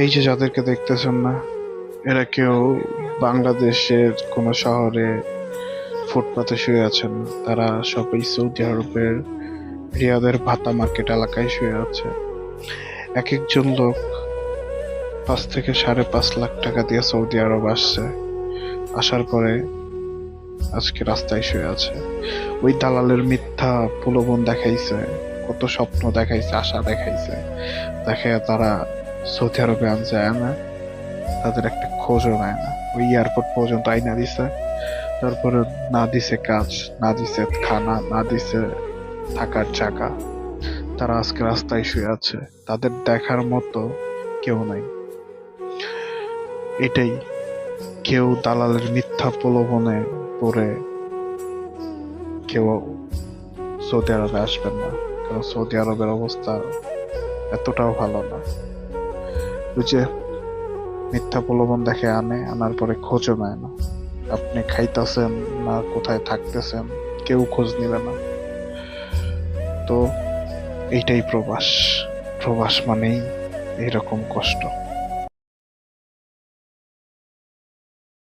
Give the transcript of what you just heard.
এই যে যাদেরকে দেখতেছেন না, এরা কেউ বাংলাদেশের কোনো শহরে ফুটপাতে শুয়ে আছেন না। তারা সবাই সৌদি আরবের রিয়াদের ভাতা মার্কেট এলাকায় শুয়ে আছে। এক একজন লোক 5 থেকে 5.5 লাখ টাকা দিয়ে সৌদি আরব আসছে। আসার পরে আজকে রাস্তায় শুয়ে আছে। ওই দালালের মিথ্যা প্রলোভন দেখাইছে, কত স্বপ্ন দেখাইছে, আশা দেখাইছে, দেখে তারা সৌদি আরবে আনছে, না তাদের একটা খোঁজও নেয় না। ওই এয়ারপোর্ট পর্যন্ত আইনা দিছে, তারপরে না দিছে কাজ, না দিছে খানা, না দিছে থাকার জায়গা। তারা আজকে রাস্তায় শুয়ে আছে, তাদের দেখার মতো কেউ নাই। এটাই, কেউ দালালের মিথ্যা প্রলোভনে পড়ে কেউ সৌদি আরবে আসবেন না, কারণ সৌদি আরবের অবস্থা এতটাও ভালো না। ওই যে মিথ্যা প্রলোভন দেখে আনে, আনার পরে খোঁজও নেয় না। আপনি খাইতেছেন না কোথায় থাকতেছেন কেউ খোঁজ নিবে না। তো এইটাই প্রবাস। প্রবাস মানেই এইরকম কষ্ট।